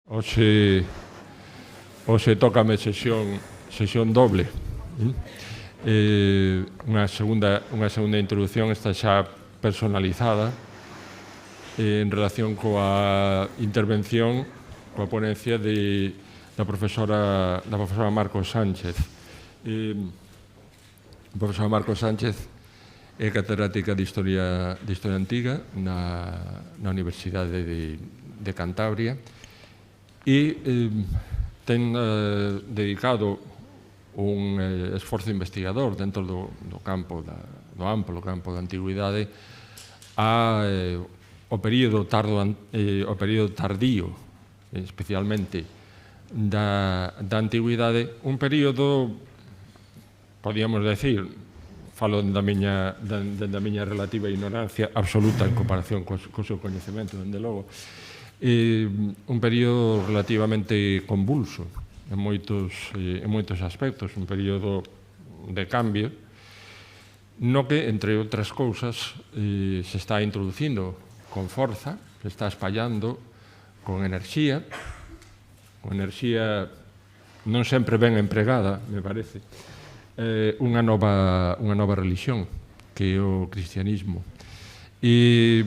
Hoxe tócame sesión doble. Unha segunda introdución, esta xa personalizada, en relación coa intervención, coa ponencia da profesora Marcos Sánchez. A profesora Marcos Sánchez é catedrática de Historia Antiga na Universidade de Cantabria e ten dedicado un esforzo investigador dentro do amplo campo da antigüidade ao período tardío, especialmente da antigüidade, un período, podíamos decir, falo da miña relativa ignorancia absoluta en comparación co seu coñecemento, dende logo, un período relativamente convulso en moitos aspectos, un período de cambio no que, entre outras cousas, se está introducindo con forza, se está espallando con enerxía non sempre ben empregada, me parece, unha nova religión, que é o cristianismo. E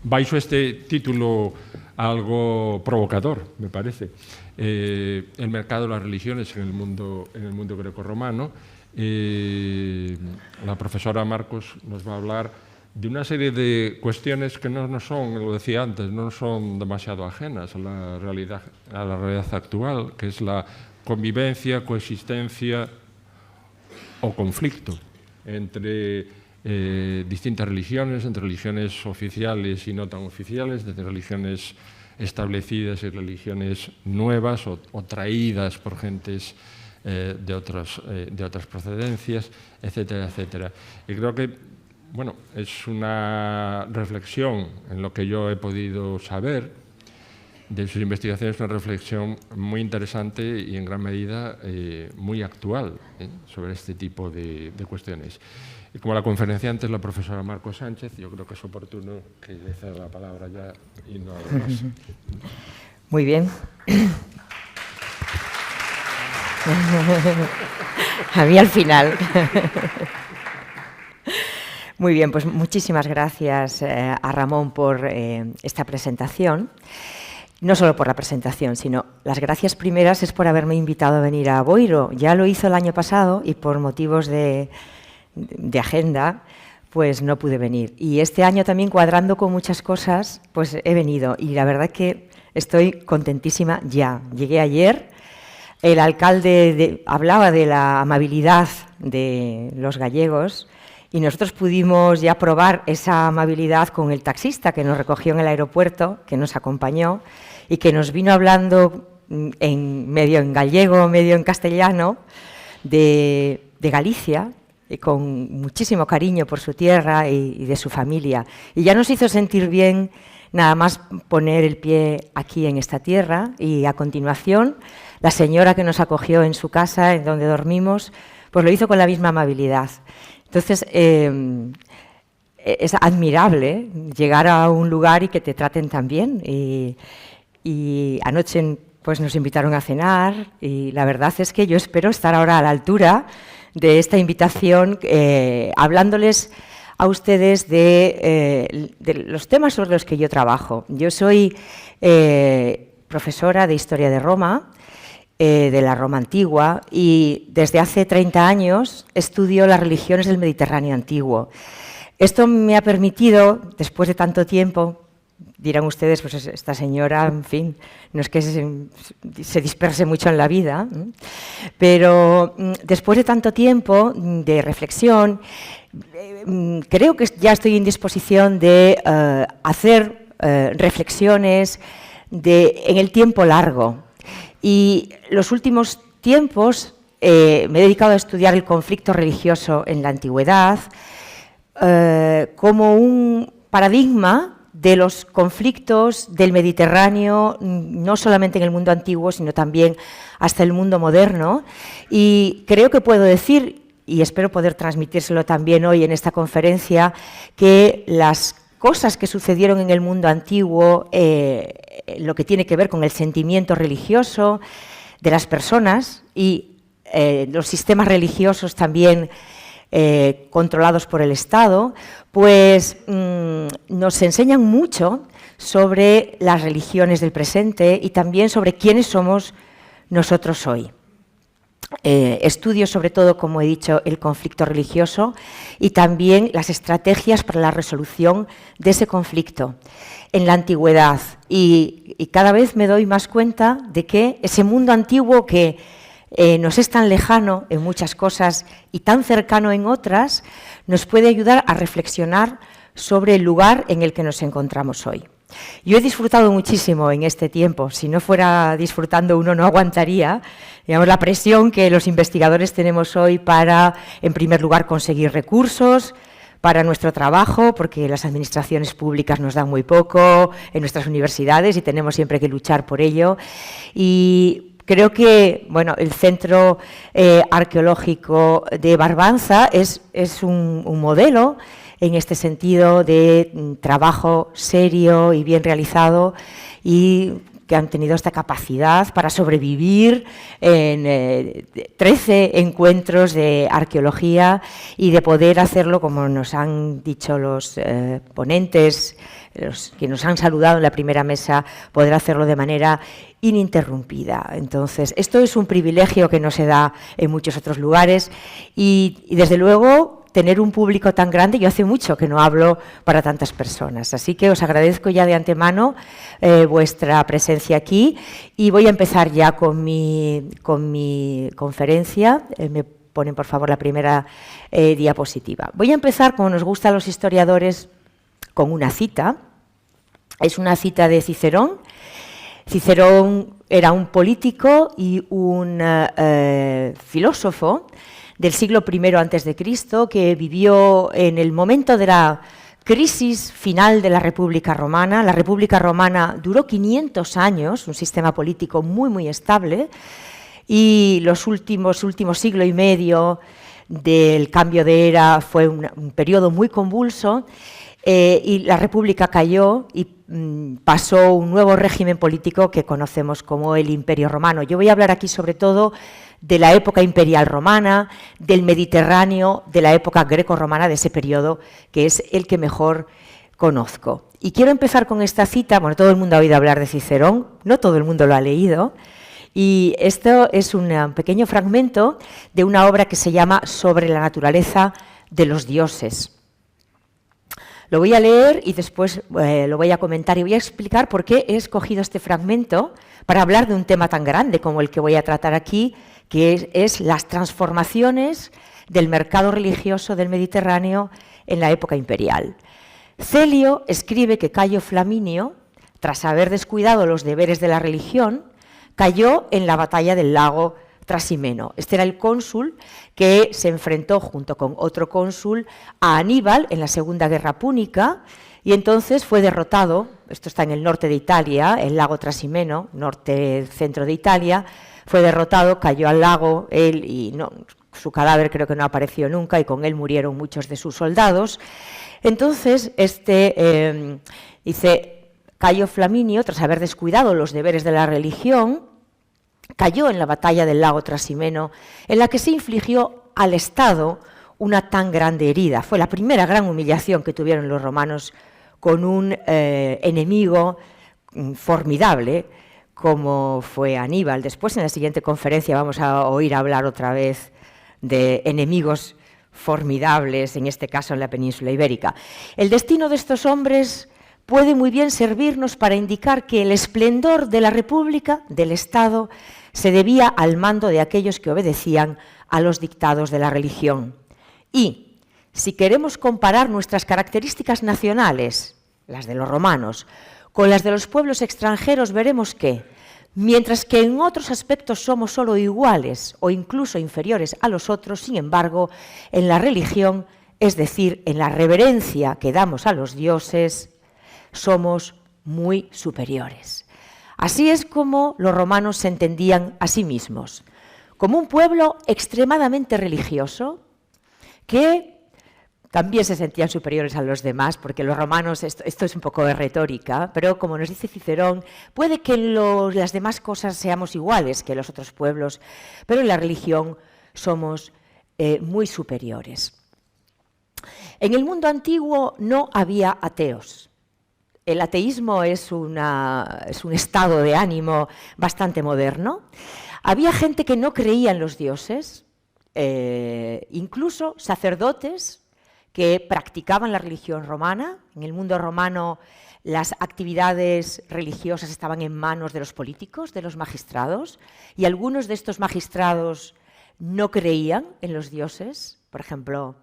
baixo este título algo provocador, me parece, el mercado de las religiones en el mundo grecorromano, la profesora Marcos nos va a hablar de una serie de cuestiones que no son, lo decía antes, no son demasiado ajenas a la realidad actual, que es la convivencia, coexistencia o conflicto entre distintas religiones, entre religiones oficiales y no tan oficiales, entre religiones establecidas y religiones nuevas o traídas por gentes de otras procedencias, etcétera, etcétera. Y creo que, bueno, es una reflexión en lo que yo he podido saber de sus investigaciones, una reflexión muy interesante y en gran medida muy actual sobre este tipo de cuestiones. Y como la conferenciante es la profesora Marcos Sánchez, yo creo que es oportuno que le ceda la palabra ya y no hago más. Muy bien. A mí al final. Muy bien, pues muchísimas gracias a Ramón por esta presentación. No solo por la presentación, sino las gracias primeras es por haberme invitado a venir a Boiro. Ya lo hizo el año pasado y por motivos de agenda, pues no pude venir. Y este año también, cuadrando con muchas cosas, pues he venido. Y la verdad que estoy contentísima ya. Llegué ayer, el alcalde hablaba de la amabilidad de los gallegos y nosotros pudimos ya probar esa amabilidad con el taxista que nos recogió en el aeropuerto, que nos acompañó y que nos vino hablando medio en gallego, medio en castellano, de Galicia, con muchísimo cariño por su tierra y de su familia. Y ya nos hizo sentir bien nada más poner el pie aquí en esta tierra y a continuación la señora que nos acogió en su casa, en donde dormimos, pues lo hizo con la misma amabilidad. Entonces, es admirable llegar a un lugar y que te traten tan bien. Y anoche pues, nos invitaron a cenar y la verdad es que yo espero estar ahora a la altura de esta invitación, hablándoles a ustedes de los temas sobre los que yo trabajo. Yo soy profesora de Historia de Roma, de la Roma antigua, y desde hace 30 años estudio las religiones del Mediterráneo antiguo. Esto me ha permitido, después de tanto tiempo, dirán ustedes, pues esta señora, en fin, no es que se disperse mucho en la vida, pero después de tanto tiempo de reflexión, creo que ya estoy en disposición de hacer reflexiones en el tiempo largo. Y los últimos tiempos me he dedicado a estudiar el conflicto religioso en la antigüedad como un paradigma de los conflictos del Mediterráneo, no solamente en el mundo antiguo, sino también hasta el mundo moderno. Y creo que puedo decir, y espero poder transmitírselo también hoy en esta conferencia, que las cosas que sucedieron en el mundo antiguo, lo que tiene que ver con el sentimiento religioso de las personas y los sistemas religiosos también controlados por el Estado, pues nos enseñan mucho sobre las religiones del presente y también sobre quiénes somos nosotros hoy. Estudio sobre todo, como he dicho, el conflicto religioso y también las estrategias para la resolución de ese conflicto en la antigüedad. Y cada vez me doy más cuenta de que ese mundo antiguo que nos es tan lejano en muchas cosas y tan cercano en otras, nos puede ayudar a reflexionar sobre el lugar en el que nos encontramos hoy. Yo he disfrutado muchísimo en este tiempo. Si no fuera disfrutando, uno no aguantaría, digamos, la presión que los investigadores tenemos hoy para, en primer lugar, conseguir recursos para nuestro trabajo, porque las administraciones públicas nos dan muy poco en nuestras universidades y tenemos siempre que luchar por ello. Y creo que, bueno, el Centro Arqueológico de Barbanza es un modelo en este sentido de trabajo serio y bien realizado y que han tenido esta capacidad para sobrevivir en 13 encuentros de arqueología y de poder hacerlo, como nos han dicho los ponentes, los que nos han saludado en la primera mesa, poder hacerlo de manera ininterrumpida. Entonces, esto es un privilegio que no se da en muchos otros lugares y desde luego, tener un público tan grande, yo hace mucho que no hablo para tantas personas, así que os agradezco ya de antemano vuestra presencia aquí y voy a empezar ya con mi conferencia. Me ponen por favor la primera diapositiva. Voy a empezar, como nos gusta a los historiadores, con una cita. Es una cita de Cicerón. Cicerón era un político y un filósofo del siglo I a.C., que vivió en el momento de la crisis final de la República Romana. La República Romana duró 500 años, un sistema político muy, muy estable, y los últimos siglo y medio del cambio de era fue un periodo muy convulso, y la República cayó y pasó un nuevo régimen político que conocemos como el Imperio Romano. Yo voy a hablar aquí sobre todo de la época imperial romana, del Mediterráneo, de la época greco-romana, de ese periodo que es el que mejor conozco. Y quiero empezar con esta cita. Bueno, todo el mundo ha oído hablar de Cicerón, no todo el mundo lo ha leído, y esto es un pequeño fragmento de una obra que se llama Sobre la naturaleza de los dioses. Lo voy a leer y después lo voy a comentar y voy a explicar por qué he escogido este fragmento para hablar de un tema tan grande como el que voy a tratar aquí, que es las transformaciones del mercado religioso del Mediterráneo en la época imperial. Celio escribe que Cayo Flaminio, tras haber descuidado los deberes de la religión, cayó en la batalla del lago Trasimeno. Este era el cónsul que se enfrentó junto con otro cónsul a Aníbal en la Segunda Guerra Púnica y entonces fue derrotado. Esto está en el norte de Italia, el lago Trasimeno, norte-centro de Italia. Fue derrotado, cayó al lago, él y su cadáver creo que no apareció nunca y con él murieron muchos de sus soldados. Entonces, dice, Cayo Flaminio, tras haber descuidado los deberes de la religión, cayó en la batalla del lago Trasimeno, en la que se infligió al Estado una tan grande herida. Fue la primera gran humillación que tuvieron los romanos con un enemigo formidable, como fue Aníbal. Después, en la siguiente conferencia, vamos a oír hablar otra vez de enemigos formidables, en este caso en la península ibérica. El destino de estos hombres puede muy bien servirnos para indicar que el esplendor de la República, del Estado, se debía al mando de aquellos que obedecían a los dictados de la religión. Y, si queremos comparar nuestras características nacionales, las de los romanos, con las de los pueblos extranjeros, veremos que, mientras que en otros aspectos somos solo iguales o incluso inferiores a los otros, sin embargo, en la religión, es decir, en la reverencia que damos a los dioses, somos muy superiores. Así es como los romanos se entendían a sí mismos, como un pueblo extremadamente religioso que también se sentían superiores a los demás, porque los romanos, esto es un poco de retórica, pero como nos dice Cicerón, puede que en las demás cosas seamos iguales que los otros pueblos, pero en la religión somos muy superiores. En el mundo antiguo no había ateos. El ateísmo es un estado de ánimo bastante moderno. Había gente que no creía en los dioses, incluso sacerdotes que practicaban la religión romana. En el mundo romano las actividades religiosas estaban en manos de los políticos, de los magistrados, y algunos de estos magistrados no creían en los dioses. Por ejemplo,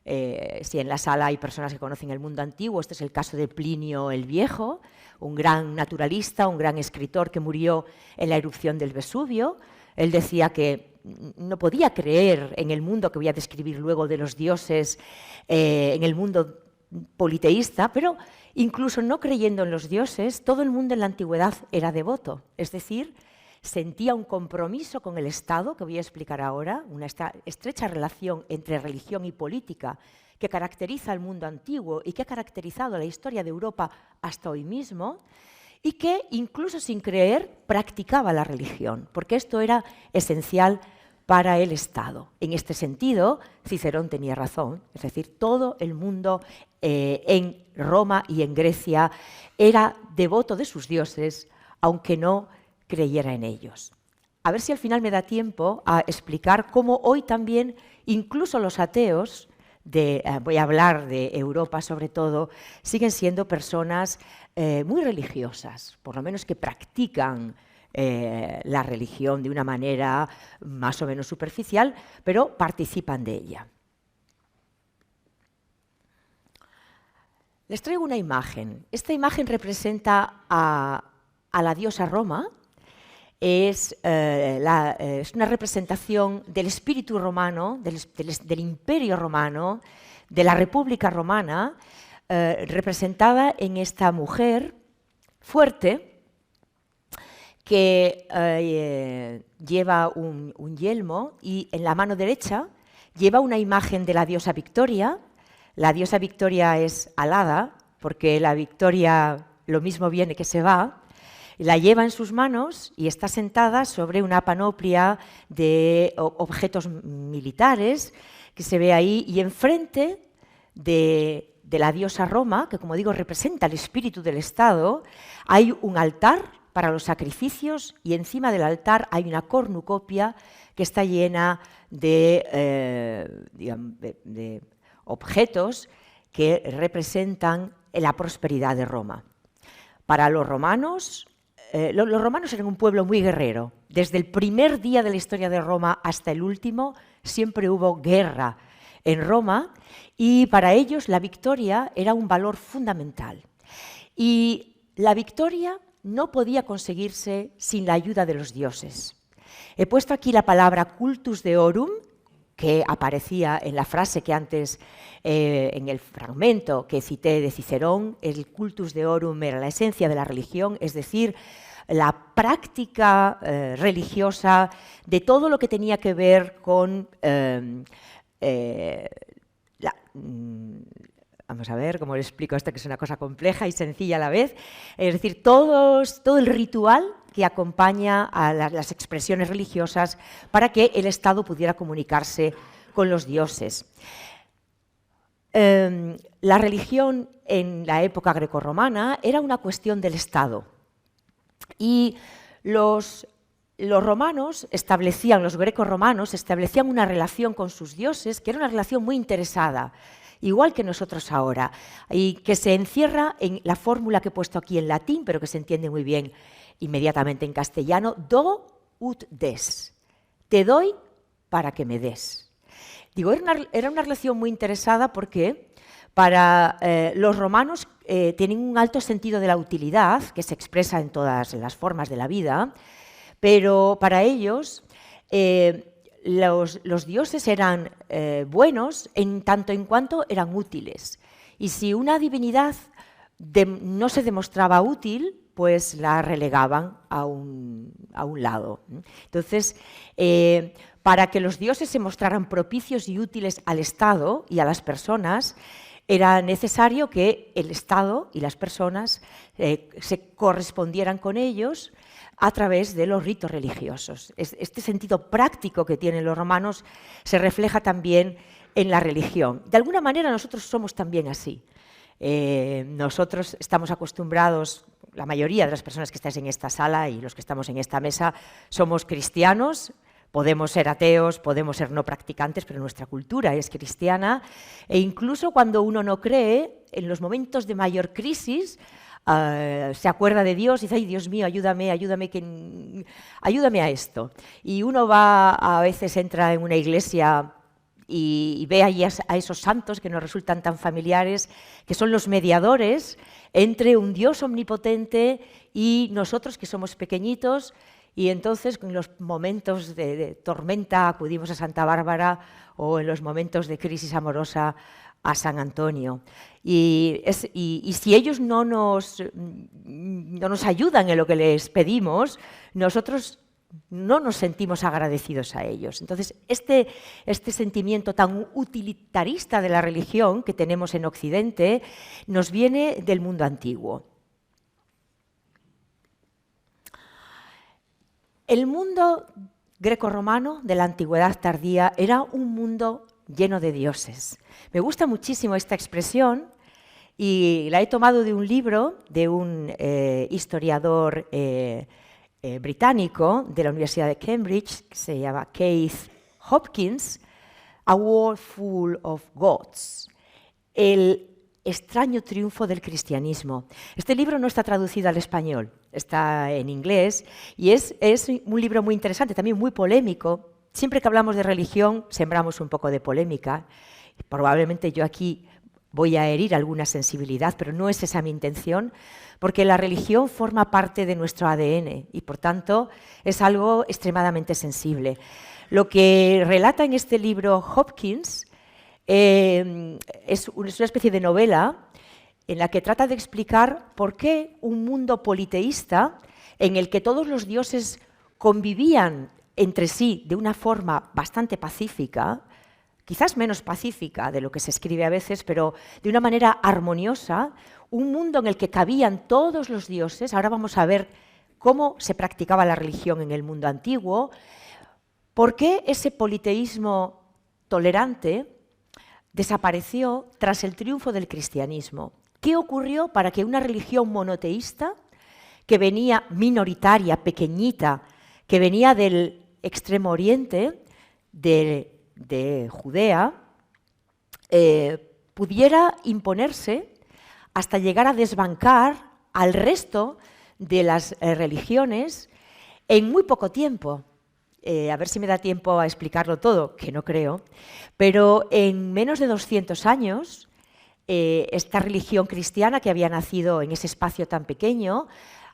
si en la sala hay personas que conocen el mundo antiguo, este es el caso de Plinio el Viejo, un gran naturalista, un gran escritor que murió en la erupción del Vesubio. Él decía que no podía creer en el mundo que voy a describir luego de los dioses, en el mundo politeísta, pero incluso no creyendo en los dioses, todo el mundo en la antigüedad era devoto, es decir, sentía un compromiso con el Estado, que voy a explicar ahora, una estrecha relación entre religión y política que caracteriza al mundo antiguo y que ha caracterizado la historia de Europa hasta hoy mismo, y que incluso sin creer practicaba la religión, porque esto era esencial para el Estado. En este sentido, Cicerón tenía razón, es decir, todo el mundo en Roma y en Grecia era devoto de sus dioses, aunque no creyera en ellos. A ver si al final me da tiempo a explicar cómo hoy también, incluso los ateos, voy a hablar de Europa sobre todo, siguen siendo personas muy religiosas, por lo menos que practican la religión de una manera más o menos superficial, pero participan de ella. Les traigo una imagen. Esta imagen representa a la diosa Roma. Es una representación del espíritu romano, del imperio romano, de la República Romana, representada en esta mujer fuerte que lleva un yelmo y en la mano derecha lleva una imagen de la diosa Victoria. La diosa Victoria es alada, porque la victoria lo mismo viene que se va. La lleva en sus manos y está sentada sobre una panoplia de objetos militares que se ve ahí, y enfrente de la diosa Roma, que como digo representa el espíritu del Estado, hay un altar para los sacrificios y encima del altar hay una cornucopia que está llena de objetos que representan la prosperidad de Roma. Para los romanos eran un pueblo muy guerrero. Desde el primer día de la historia de Roma hasta el último, siempre hubo guerra en Roma, y para ellos la victoria era un valor fundamental. Y la victoria no podía conseguirse sin la ayuda de los dioses. He puesto aquí la palabra cultus deorum, que aparecía en la frase que antes, en el fragmento que cité de Cicerón. El cultus deorum era la esencia de la religión, es decir, la práctica religiosa de todo lo que tenía que ver con vamos a ver cómo le explico esto, que es una cosa compleja y sencilla a la vez. Es decir, todo el ritual que acompaña a las expresiones religiosas para que el Estado pudiera comunicarse con los dioses. La religión en la época grecorromana era una cuestión del Estado, y los grecorromanos establecían una relación con sus dioses que era una relación muy interesada, igual que nosotros ahora, y que se encierra en la fórmula que he puesto aquí en latín, pero que se entiende muy bien inmediatamente en castellano: do ut des, te doy para que me des. Digo, era una relación muy interesada porque para los romanos tienen un alto sentido de la utilidad, que se expresa en todas las formas de la vida, pero para ellos los dioses eran buenos en tanto en cuanto eran útiles. Y si una divinidad no se demostraba útil, pues la relegaban a un lado. Entonces, para que los dioses se mostraran propicios y útiles al Estado y a las personas, era necesario que el Estado y las personas se correspondieran con ellos a través de los ritos religiosos. Este sentido práctico que tienen los romanos se refleja también en la religión. De alguna manera nosotros somos también así. Nosotros estamos acostumbrados, la mayoría de las personas que estáis en esta sala y los que estamos en esta mesa, somos cristianos. Podemos ser ateos, podemos ser no practicantes, pero nuestra cultura es cristiana. E incluso cuando uno no cree, en los momentos de mayor crisis, se acuerda de Dios y dice, ay, Dios mío, ayúdame a esto. Y uno a veces entra en una iglesia y ve allí a esos santos que nos resultan tan familiares, que son los mediadores entre un Dios omnipotente y nosotros que somos pequeñitos. Y entonces, en los momentos de tormenta, acudimos a Santa Bárbara, o en los momentos de crisis amorosa, a San Antonio. Y si ellos no nos ayudan en lo que les pedimos, nosotros no nos sentimos agradecidos a ellos. Entonces, este sentimiento tan utilitarista de la religión que tenemos en Occidente nos viene del mundo antiguo. El mundo grecorromano de la antigüedad tardía era un mundo lleno de dioses. Me gusta muchísimo esta expresión y la he tomado de un libro de un historiador británico de la Universidad de Cambridge, que se llama Keith Hopkins, A World Full of Gods, el extraño triunfo del cristianismo. Este libro no está traducido al español, está en inglés y es un libro muy interesante, también muy polémico. Siempre que hablamos de religión sembramos un poco de polémica. Probablemente yo aquí voy a herir alguna sensibilidad, pero no es esa mi intención, porque la religión forma parte de nuestro ADN y, por tanto, es algo extremadamente sensible. Lo que relata en este libro Hopkins es una especie de novela en la que trata de explicar por qué un mundo politeísta, en el que todos los dioses convivían entre sí de una forma bastante pacífica, quizás menos pacífica de lo que se escribe a veces, pero de una manera armoniosa, un mundo en el que cabían todos los dioses. Ahora vamos a ver cómo se practicaba la religión en el mundo antiguo, por qué ese politeísmo tolerante desapareció tras el triunfo del cristianismo. ¿Qué ocurrió para que una religión monoteísta, que venía minoritaria, pequeñita, que venía del Extremo Oriente, de Judea, pudiera imponerse hasta llegar a desbancar al resto de las religiones en muy poco tiempo? A ver si me da tiempo a explicarlo todo, que no creo, pero en menos de 200 años, esta religión cristiana que había nacido en ese espacio tan pequeño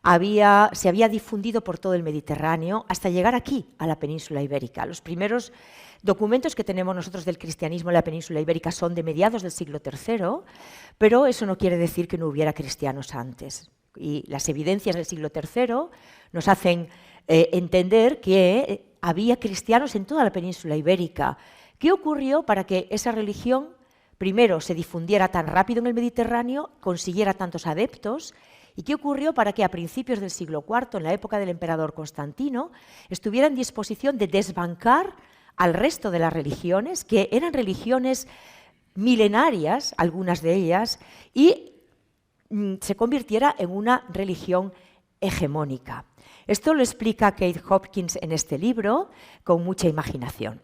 se había difundido por todo el Mediterráneo hasta llegar aquí, a la península ibérica. Los primeros documentos que tenemos nosotros del cristianismo en la península ibérica son de mediados del siglo III, pero eso no quiere decir que no hubiera cristianos antes. Y las evidencias del siglo III nos hacen entender que había cristianos en toda la península ibérica. ¿Qué ocurrió para que esa religión, primero, se difundiera tan rápido en el Mediterráneo, consiguiera tantos adeptos? ¿Y qué ocurrió para que a principios del siglo IV, en la época del emperador Constantino, estuviera en disposición de desbancar al resto de las religiones, que eran religiones milenarias, algunas de ellas, y se convirtiera en una religión hegemónica? Esto lo explica Keith Hopkins en este libro con mucha imaginación.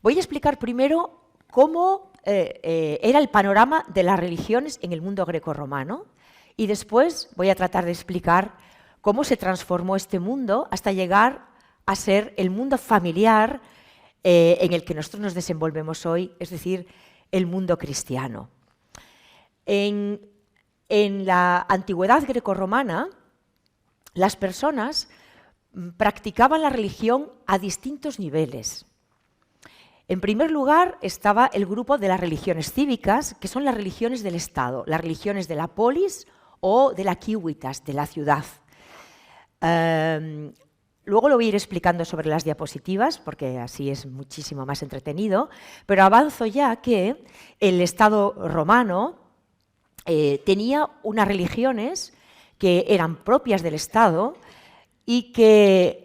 Voy a explicar primero cómo era el panorama de las religiones en el mundo grecorromano y después voy a tratar de explicar cómo se transformó este mundo hasta llegar a ser el mundo familiar en el que nosotros nos desenvolvemos hoy, es decir, el mundo cristiano. En la antigüedad grecorromana, las personas practicaban la religión a distintos niveles. En primer lugar estaba el grupo de las religiones cívicas, que son las religiones del Estado, las religiones de la polis o de la civitas, de la ciudad. Luego lo voy a ir explicando sobre las diapositivas, porque así es muchísimo más entretenido, pero avanzo ya que el Estado romano tenía unas religiones que eran propias del Estado y que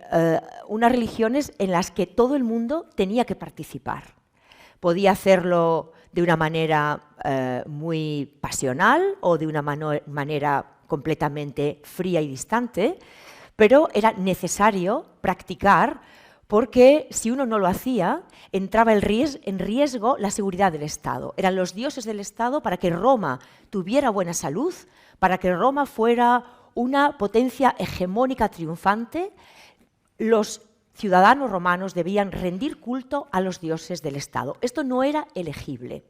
unas religiones en las que todo el mundo tenía que participar. Podía hacerlo de una manera muy pasional o de una manera completamente fría y distante, pero era necesario practicar porque si uno no lo hacía, entraba en riesgo la seguridad del Estado. Eran los dioses del Estado para que Roma tuviera buena salud, para que Roma fuera una potencia hegemónica triunfante. Los ciudadanos romanos debían rendir culto a los dioses del Estado. Esto no era elegible.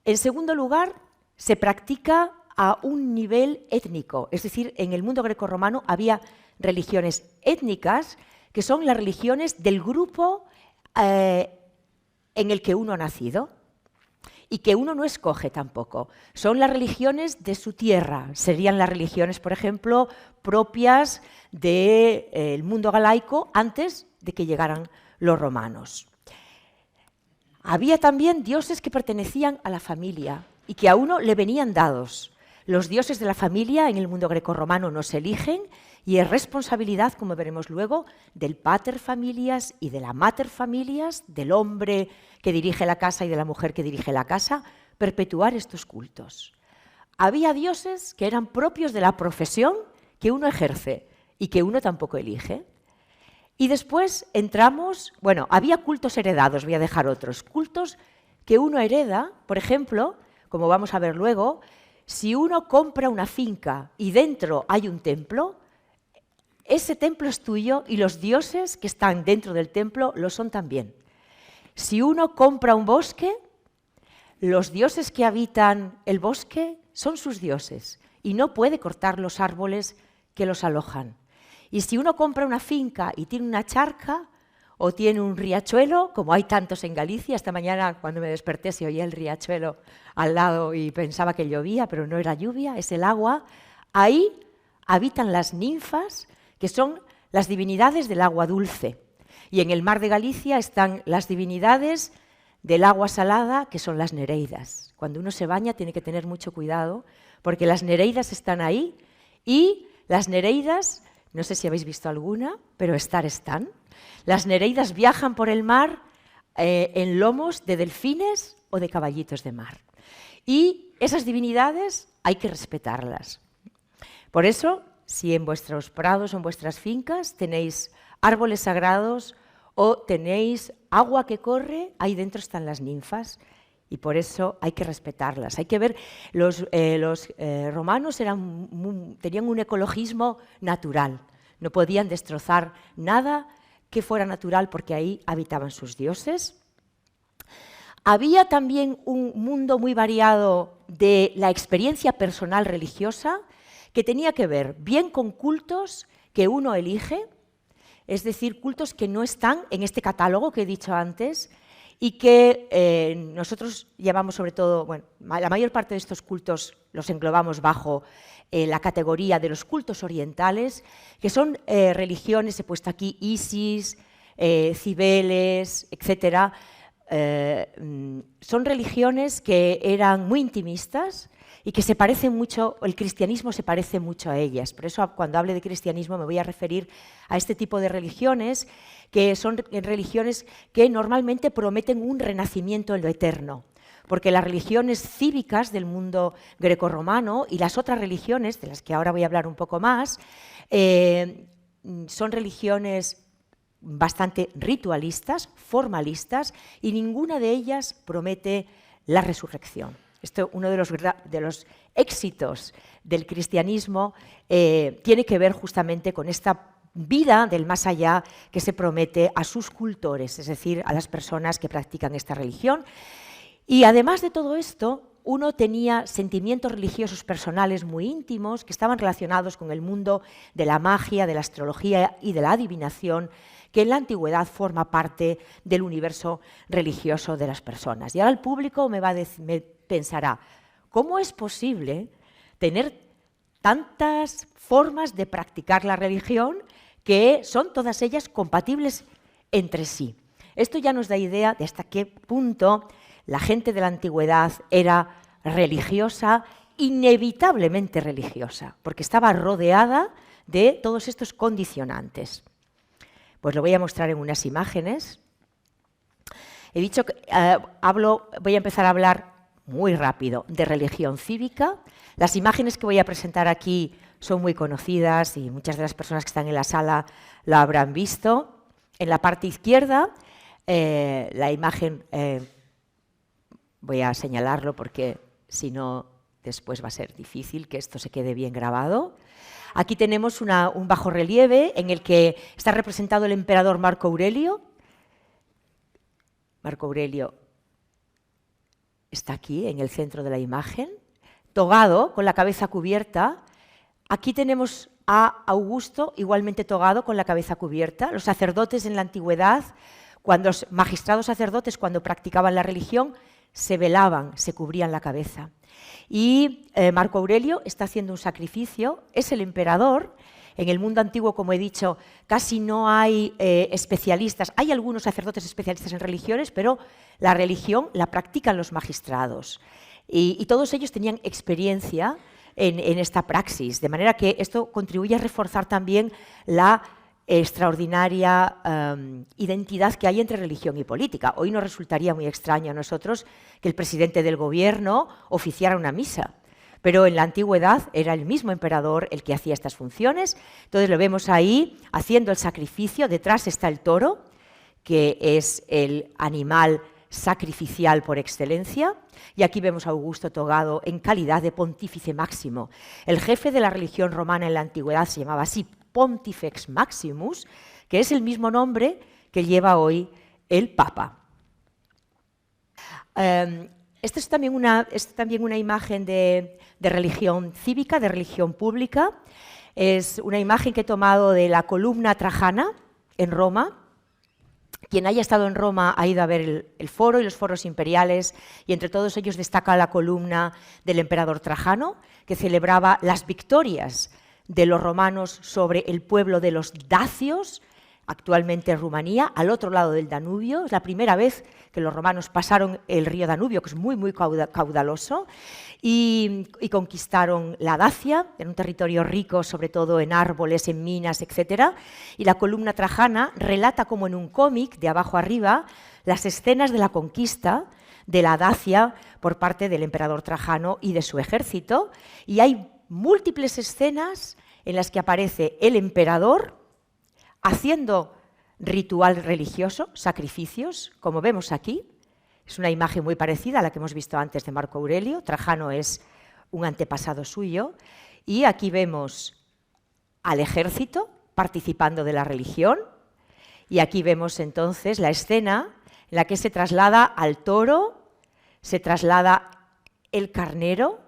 En segundo lugar, se practica a un nivel étnico, es decir, en el mundo grecorromano había religiones étnicas que son las religiones del grupo en el que uno ha nacido y que uno no escoge tampoco. Son las religiones de su tierra, serían las religiones, por ejemplo, propias del mundo galaico antes de que llegaran los romanos. Había también dioses que pertenecían a la familia y que a uno le venían dados. Los dioses de la familia en el mundo grecorromano no se eligen y es responsabilidad, como veremos luego, del pater familias y de la mater familias, del hombre que dirige la casa y de la mujer que dirige la casa, perpetuar estos cultos. Había dioses que eran propios de la profesión que uno ejerce y que uno tampoco elige. Y después entramos, bueno, había cultos heredados, voy a dejar otros, cultos que uno hereda, por ejemplo, como vamos a ver luego, si uno compra una finca y dentro hay un templo, ese templo es tuyo y los dioses que están dentro del templo lo son también. Si uno compra un bosque, los dioses que habitan el bosque son sus dioses y no puede cortar los árboles que los alojan. Y si uno compra una finca y tiene una charca o tiene un riachuelo, como hay tantos en Galicia, esta mañana cuando me desperté se oía el riachuelo al lado y pensaba que llovía, pero no era lluvia, es el agua, ahí habitan las ninfas, que son las divinidades del agua dulce. Y en el mar de Galicia están las divinidades del agua salada, que son las nereidas. Cuando uno se baña tiene que tener mucho cuidado, porque las nereidas están ahí y las nereidas, no sé si habéis visto alguna, pero están. Las nereidas viajan por el mar en lomos de delfines o de caballitos de mar. Y esas divinidades hay que respetarlas. Por eso, si en vuestros prados o en vuestras fincas tenéis árboles sagrados o tenéis agua que corre, ahí dentro están las ninfas y por eso hay que respetarlas. Hay que ver, los romanos tenían un ecologismo natural, no podían destrozar nada que fuera natural porque ahí habitaban sus dioses. Había también un mundo muy variado de la experiencia personal religiosa que tenía que ver bien con cultos que uno elige, es decir, cultos que no están en este catálogo que he dicho antes y que nosotros llamamos sobre todo, bueno, la mayor parte de estos cultos los englobamos bajo la categoría de los cultos orientales, que son religiones, he puesto aquí Isis, Cibeles, etcétera. Son religiones que eran muy intimistas y que se parecen mucho, el cristianismo se parece mucho a ellas. Por eso cuando hable de cristianismo me voy a referir a este tipo de religiones, que son religiones que normalmente prometen un renacimiento en lo eterno. Porque las religiones cívicas del mundo grecorromano y las otras religiones, de las que ahora voy a hablar un poco más, son religiones bastante ritualistas, formalistas, y ninguna de ellas promete la resurrección. Esto, uno de los éxitos del cristianismo tiene que ver justamente con esta vida del más allá que se promete a sus cultores, es decir, a las personas que practican esta religión. Y además de todo esto, uno tenía sentimientos religiosos personales muy íntimos que estaban relacionados con el mundo de la magia, de la astrología y de la adivinación, que en la antigüedad forma parte del universo religioso de las personas. Y ahora el público me pensará, ¿cómo es posible tener tantas formas de practicar la religión que son todas ellas compatibles entre sí. Esto ya nos da idea de hasta qué punto la gente de la antigüedad era religiosa, inevitablemente religiosa, porque estaba rodeada de todos estos condicionantes. Pues lo voy a mostrar en unas imágenes. He dicho que voy a empezar a hablar muy rápido de religión cívica. Las imágenes que voy a presentar aquí son muy conocidas y muchas de las personas que están en la sala la habrán visto. En la parte izquierda, la imagen, voy a señalarlo porque si no después va a ser difícil que esto se quede bien grabado. Aquí tenemos un bajorrelieve en el que está representado el emperador Marco Aurelio. Marco Aurelio está aquí en el centro de la imagen, togado, con la cabeza cubierta. Aquí tenemos a Augusto, igualmente togado, con la cabeza cubierta. Los sacerdotes en la antigüedad, los magistrados sacerdotes, cuando practicaban la religión, se velaban, se cubrían la cabeza. Y Marco Aurelio está haciendo un sacrificio, es el emperador. En el mundo antiguo, como he dicho, casi no hay especialistas. Hay algunos sacerdotes especialistas en religiones, pero la religión la practican los magistrados. Y todos ellos tenían experiencia en esta praxis, de manera que esto contribuye a reforzar también la extraordinaria identidad que hay entre religión y política. Hoy nos resultaría muy extraño a nosotros que el presidente del gobierno oficiara una misa, pero en la antigüedad era el mismo emperador el que hacía estas funciones. Entonces lo vemos ahí haciendo el sacrificio. Detrás está el toro, que es el animal sacrificial por excelencia, y aquí vemos a Augusto togado en calidad de pontífice máximo. El jefe de la religión romana en la antigüedad se llamaba así, Pontifex Maximus, que es el mismo nombre que lleva hoy el Papa. Esta es también una imagen de religión cívica, de religión pública. Es una imagen que he tomado de la columna Trajana en Roma. Quien haya estado en Roma ha ido a ver el foro y los foros imperiales, y entre todos ellos destaca la columna del emperador Trajano, que celebraba las victorias de los romanos sobre el pueblo de los dacios, actualmente Rumanía, al otro lado del Danubio. Es la primera vez que los romanos pasaron el río Danubio, que es muy, muy caudaloso, y conquistaron la Dacia, en un territorio rico, sobre todo en árboles, en minas, etc. Y la columna Trajana relata como en un cómic, de abajo arriba, las escenas de la conquista de la Dacia por parte del emperador Trajano y de su ejército, y hay múltiples escenas en las que aparece el emperador haciendo ritual religioso, sacrificios, como vemos aquí. Es una imagen muy parecida a la que hemos visto antes de Marco Aurelio. Trajano es un antepasado suyo. Y aquí vemos al ejército participando de la religión. Y aquí vemos entonces la escena en la que se traslada al toro, se traslada el carnero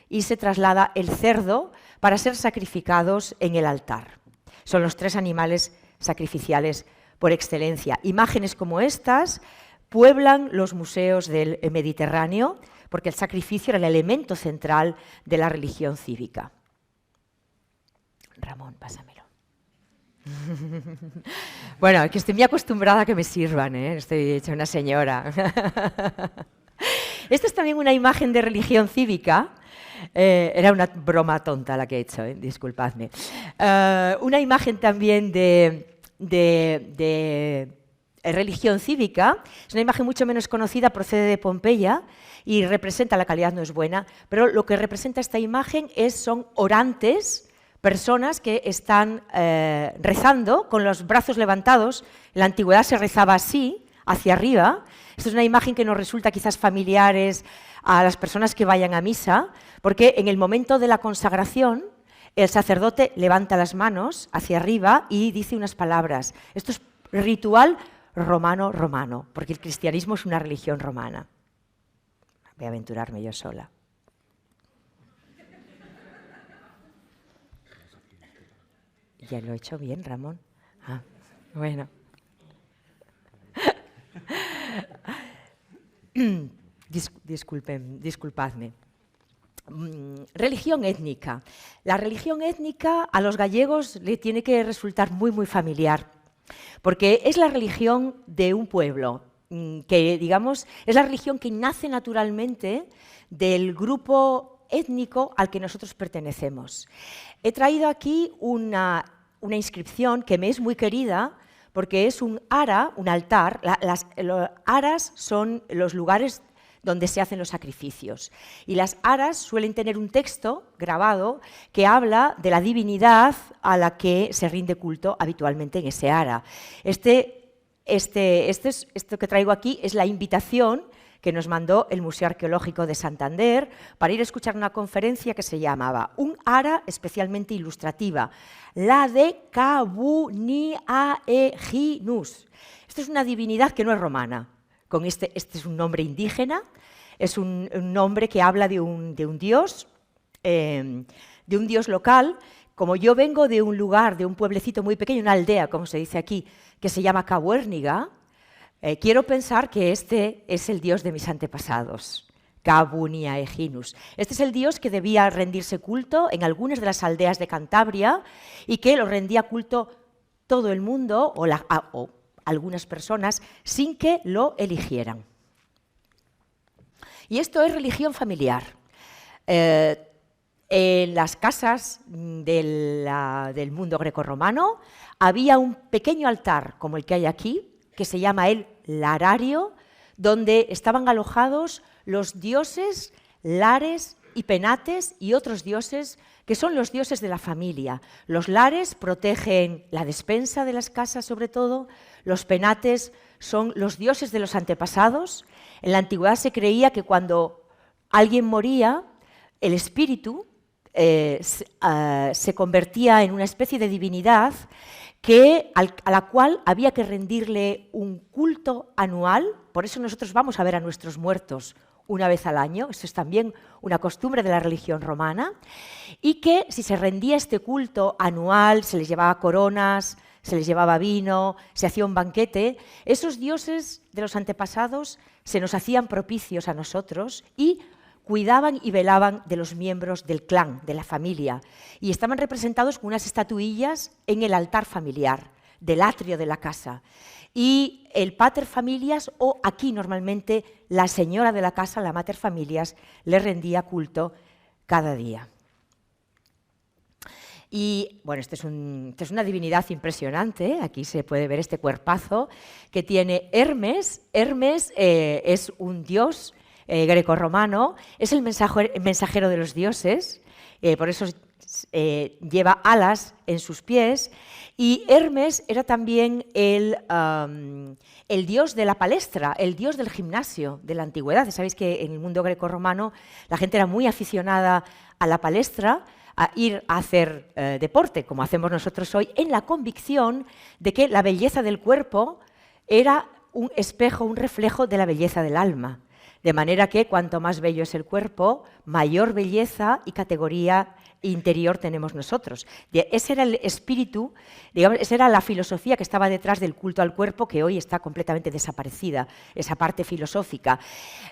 y se traslada el cerdo para ser sacrificados en el altar. Son los tres animales sacrificiales por excelencia. Imágenes como estas pueblan los museos del Mediterráneo porque el sacrificio era el elemento central de la religión cívica. Ramón, pásamelo. Bueno, es que estoy muy acostumbrada a que me sirvan, ¿eh? Estoy hecha una señora. Esta es también una imagen de religión cívica. Era una broma tonta la que he hecho, disculpadme. Una imagen también de religión cívica. Es una imagen mucho menos conocida, procede de Pompeya y representa, la calidad no es buena, pero lo que representa esta imagen son orantes, personas que están rezando con los brazos levantados. En la antigüedad se rezaba así, hacia arriba. Esta es una imagen que nos resulta quizás familiares a las personas que vayan a misa, porque en el momento de la consagración el sacerdote levanta las manos hacia arriba y dice unas palabras. Esto es ritual romano, porque el cristianismo es una religión romana. Voy a aventurarme yo sola. ¿Ya lo he hecho bien, Ramón? Ah, bueno. Disculpadme. Religión étnica. La religión étnica a los gallegos le tiene que resultar muy familiar, porque es la religión de un pueblo, que digamos es la religión que nace naturalmente del grupo étnico al que nosotros pertenecemos. He traído aquí una inscripción que me es muy querida, porque es un ara, un altar. Los aras son los lugares donde se hacen los sacrificios. Y las aras suelen tener un texto grabado que habla de la divinidad a la que se rinde culto habitualmente en ese ara. Esto que traigo aquí es la invitación que nos mandó el Museo Arqueológico de Santander para ir a escuchar una conferencia que se llamaba Un ara especialmente ilustrativa, la de Kabuniaeginus. Esto es una divinidad que no es romana. Este es un nombre indígena, es un nombre que habla de un dios local. Como yo vengo de un lugar, de un pueblecito muy pequeño, una aldea, como se dice aquí, que se llama Cabuérniga, quiero pensar que este es el dios de mis antepasados, Kabuniaeginus. Este es el dios que debía rendirse culto en algunas de las aldeas de Cantabria y que lo rendía culto todo el mundo o algunas personas sin que lo eligieran. Y esto es religión familiar. En las casas del mundo grecorromano había un pequeño altar como el que hay aquí, que se llama el larario, donde estaban alojados los dioses Lares y Penates y otros dioses que son los dioses de la familia. Los Lares protegen la despensa de las casas, sobre todo. Los Penates son los dioses de los antepasados. En la antigüedad se creía que cuando alguien moría, el espíritu se convertía en una especie de divinidad a la cual había que rendirle un culto anual. Por eso nosotros vamos a ver a nuestros muertos una vez al año. Esto es también una costumbre de la religión romana. Y que si se rendía este culto anual, se les llevaba coronas, se les llevaba vino, se hacía un banquete, esos dioses de los antepasados se nos hacían propicios a nosotros y cuidaban y velaban de los miembros del clan, de la familia, y estaban representados con unas estatuillas en el altar familiar, del atrio de la casa. Y el pater familias, o aquí normalmente la señora de la casa, la mater familias, le rendía culto cada día. Y bueno, esta es una divinidad impresionante, aquí se puede ver este cuerpazo que tiene Hermes. Hermes es un dios grecorromano, es el mensajero de los dioses, por eso lleva alas en sus pies, y Hermes era también el dios de la palestra, el dios del gimnasio de la antigüedad. Sabéis que en el mundo grecorromano la gente era muy aficionada a la palestra, a ir a hacer deporte, como hacemos nosotros hoy, en la convicción de que la belleza del cuerpo era un espejo, un reflejo de la belleza del alma. De manera que cuanto más bello es el cuerpo, mayor belleza y categoría interior tenemos nosotros. Ese era el espíritu, digamos, esa era la filosofía que estaba detrás del culto al cuerpo, que hoy está completamente desaparecida, esa parte filosófica.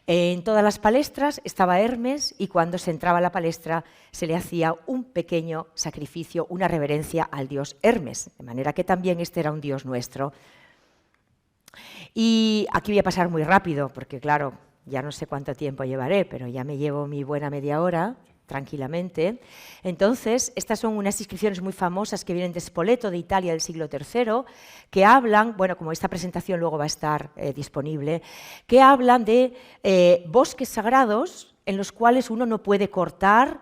En todas las palestras estaba Hermes, y cuando se entraba a la palestra se le hacía un pequeño sacrificio, una reverencia al dios Hermes, de manera que también este era un dios nuestro. Y aquí voy a pasar muy rápido, porque claro, ya no sé cuánto tiempo llevaré, pero ya me llevo mi buena media hora, tranquilamente. Entonces, estas son unas inscripciones muy famosas que vienen de Spoleto, de Italia, del siglo III, que hablan, bueno, como esta presentación luego va a estar disponible, que hablan de bosques sagrados en los cuales uno no puede cortar,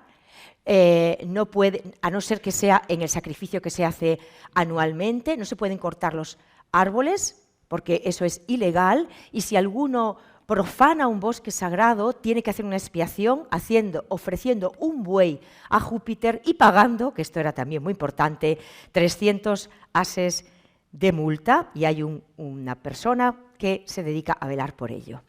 no puede, a no ser que sea en el sacrificio que se hace anualmente, no se pueden cortar los árboles, porque eso es ilegal, y si alguno profana un bosque sagrado, tiene que hacer una expiación ofreciendo un buey a Júpiter y pagando, que esto era también muy importante, 300 ases de multa, y hay una persona que se dedica a velar por ello.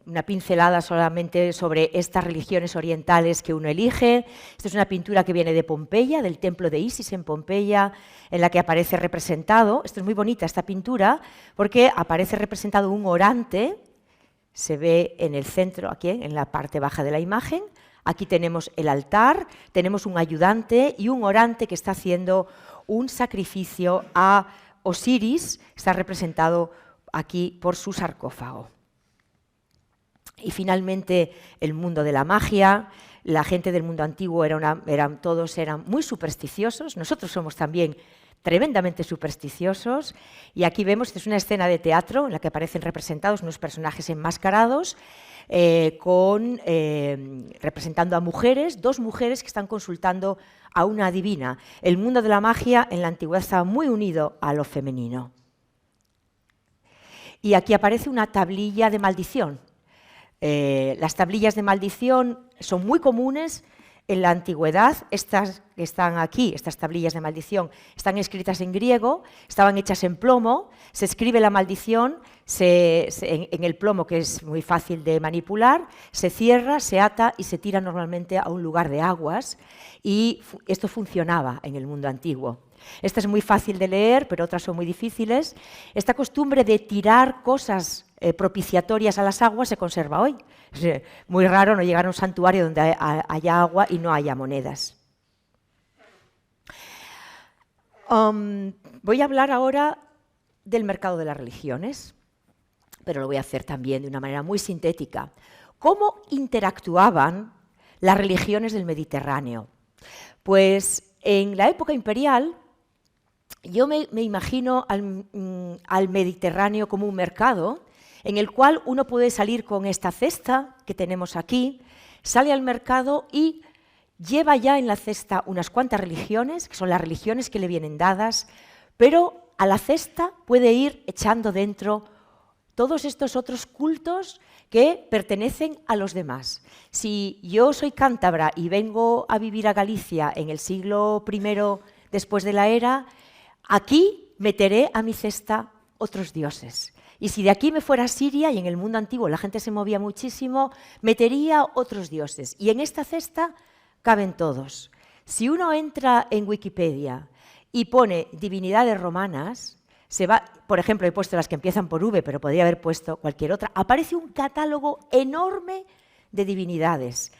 Una pincelada solamente sobre estas religiones orientales que uno elige. Esta es una pintura que viene de Pompeya, del templo de Isis en Pompeya, en la que aparece representado, esto es muy bonita esta pintura, porque aparece representado un orante se ve en el centro, aquí en la parte baja de la imagen. Aquí tenemos el altar, tenemos un ayudante y un orante que está haciendo un sacrificio a Osiris, está representado aquí por su sarcófago. Y finalmente el mundo de la magia. La gente del mundo antiguo todos eran muy supersticiosos, nosotros somos también tremendamente supersticiosos, y aquí vemos, esta es una escena de teatro en la que aparecen representados unos personajes enmascarados, representando a mujeres, dos mujeres que están consultando a una adivina. El mundo de la magia en la antigüedad estaba muy unido a lo femenino. Y aquí aparece una tablilla de maldición. Las tablillas de maldición son muy comunes en la antigüedad. Estas que están aquí, estas tablillas de maldición, están escritas en griego, estaban hechas en plomo, se escribe la maldición en el plomo, que es muy fácil de manipular, se cierra, se ata y se tira normalmente a un lugar de aguas, y esto funcionaba en el mundo antiguo. Esta es muy fácil de leer, pero otras son muy difíciles. Esta costumbre de tirar cosas propiciatorias a las aguas se conserva hoy. Es muy raro no llegar a un santuario donde haya agua y no haya monedas. Voy a hablar ahora del mercado de las religiones, pero lo voy a hacer también de una manera muy sintética. ¿Cómo interactuaban las religiones del Mediterráneo? Pues en la época imperial, yo me imagino al Mediterráneo como un mercado en el cual uno puede salir con esta cesta que tenemos aquí, sale al mercado y lleva ya en la cesta unas cuantas religiones, que son las religiones que le vienen dadas, pero a la cesta puede ir echando dentro todos estos otros cultos que pertenecen a los demás. Si yo soy cántabra y vengo a vivir a Galicia en el siglo I después de la era, aquí meteré a mi cesta otros dioses. Y si de aquí me fuera a Siria, y en el mundo antiguo la gente se movía muchísimo, metería otros dioses. Y en esta cesta caben todos. Si uno entra en Wikipedia y pone divinidades romanas, por ejemplo, he puesto las que empiezan por V, pero podría haber puesto cualquier otra, aparece un catálogo enorme de divinidades.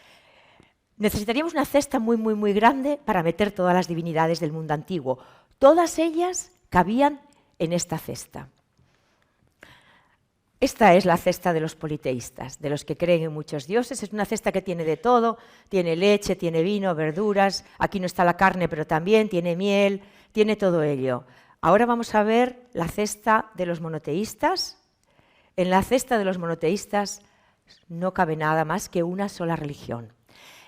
Necesitaríamos una cesta muy, muy, muy grande para meter todas las divinidades del mundo antiguo. Todas ellas cabían en esta cesta. Esta es la cesta de los politeístas, de los que creen en muchos dioses. Es una cesta que tiene de todo, tiene leche, tiene vino, verduras, aquí no está la carne, pero también tiene miel, tiene todo ello. Ahora vamos a ver la cesta de los monoteístas. En la cesta de los monoteístas no cabe nada más que una sola religión.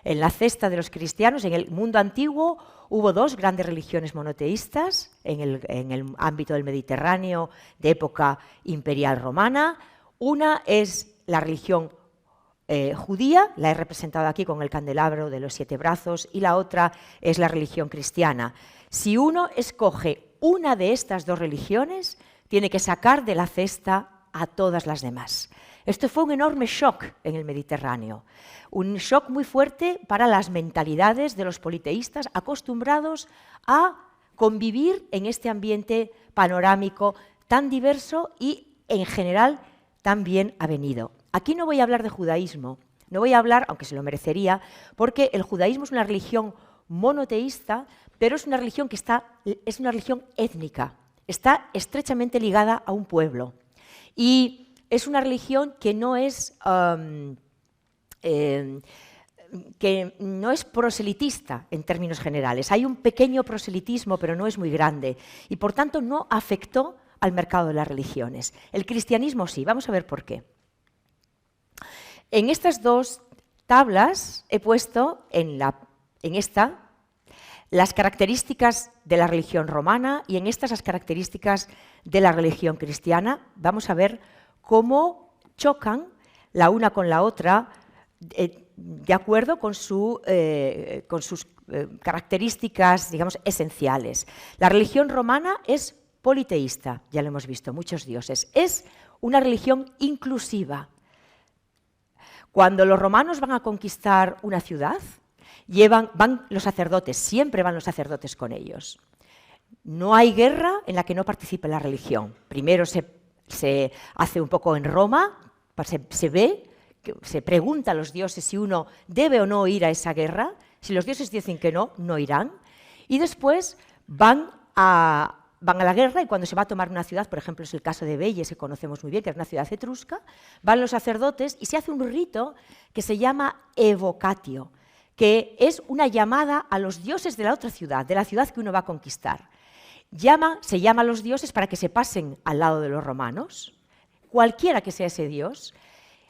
En la cesta de los cristianos, en el mundo antiguo, hubo dos grandes religiones monoteístas en el ámbito del Mediterráneo de época imperial romana. Una es la religión judía, la he representado aquí con el candelabro de los 7 brazos, y la otra es la religión cristiana. Si uno escoge una de estas dos religiones, tiene que sacar de la cesta a todas las demás. Esto fue un enorme shock en el Mediterráneo, un shock muy fuerte para las mentalidades de los politeístas acostumbrados a convivir en este ambiente panorámico tan diverso y, en general, tan bien avenido. Aquí no voy a hablar de judaísmo, no voy a hablar, aunque se lo merecería, porque el judaísmo es una religión monoteísta, pero es una religión es una religión étnica, está estrechamente ligada a un pueblo. Y es una religión que no es proselitista en términos generales. Hay un pequeño proselitismo, pero no es muy grande. Y por tanto no afectó al mercado de las religiones. El cristianismo sí. Vamos a ver por qué. En estas dos tablas he puesto en esta las características de la religión romana y en estas las características de la religión cristiana. Vamos a ver cómo chocan la una con la otra de acuerdo con sus características, digamos, esenciales. La religión romana es politeísta, ya lo hemos visto, muchos dioses. Es una religión inclusiva. Cuando los romanos van a conquistar una ciudad, van los sacerdotes, siempre van los sacerdotes con ellos. No hay guerra en la que no participe la religión. Primero se hace un poco en Roma, se ve, se pregunta a los dioses si uno debe o no ir a esa guerra. Si los dioses dicen que no, no irán. Y después van a la guerra, y cuando se va a tomar una ciudad, por ejemplo es el caso de Veies, que conocemos muy bien, que es una ciudad etrusca, van los sacerdotes y se hace un rito que se llama evocatio, que es una llamada a los dioses de la otra ciudad, de la ciudad que uno va a conquistar. Se llama a los dioses para que se pasen al lado de los romanos, cualquiera que sea ese dios,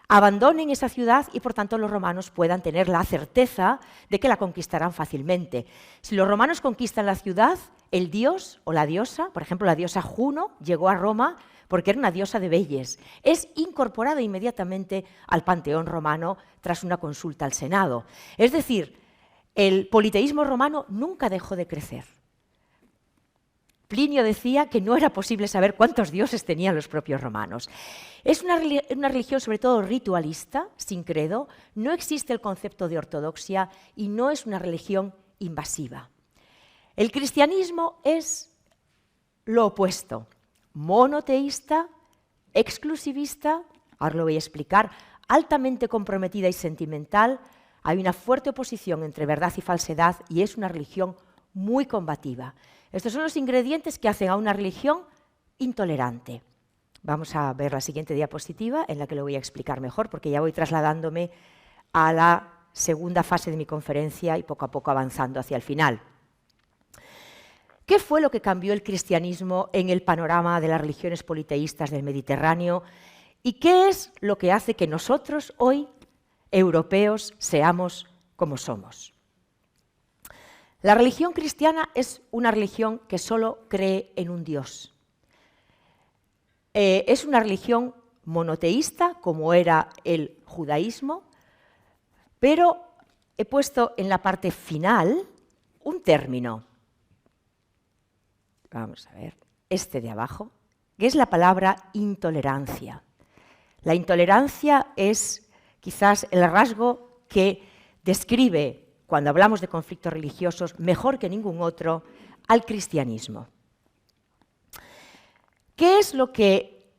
abandonen esa ciudad y por tanto los romanos puedan tener la certeza de que la conquistarán fácilmente. Si los romanos conquistan la ciudad, el dios o la diosa, por ejemplo la diosa Juno, llegó a Roma porque era una diosa de Veies, es incorporada inmediatamente al panteón romano tras una consulta al Senado. Es decir, el politeísmo romano nunca dejó de crecer. Plinio decía que no era posible saber cuántos dioses tenían los propios romanos. Es una religión sobre todo ritualista, sin credo, no existe el concepto de ortodoxia y no es una religión invasiva. El cristianismo es lo opuesto, monoteísta, exclusivista, ahora lo voy a explicar, altamente comprometida y sentimental. Hay una fuerte oposición entre verdad y falsedad y es una religión muy combativa. Estos son los ingredientes que hacen a una religión intolerante. Vamos a ver la siguiente diapositiva en la que lo voy a explicar mejor, porque ya voy trasladándome a la segunda fase de mi conferencia y poco a poco avanzando hacia el final. ¿Qué fue lo que cambió el cristianismo en el panorama de las religiones politeístas del Mediterráneo? ¿Y qué es lo que hace que nosotros hoy, europeos, seamos como somos? La religión cristiana es una religión que solo cree en un Dios. Es una religión monoteísta, como era el judaísmo, pero he puesto en la parte final un término. Vamos a ver, este de abajo, que es la palabra intolerancia. La intolerancia es quizás el rasgo que describe, cuando hablamos de conflictos religiosos, mejor que ningún otro, al cristianismo. ¿Qué es lo que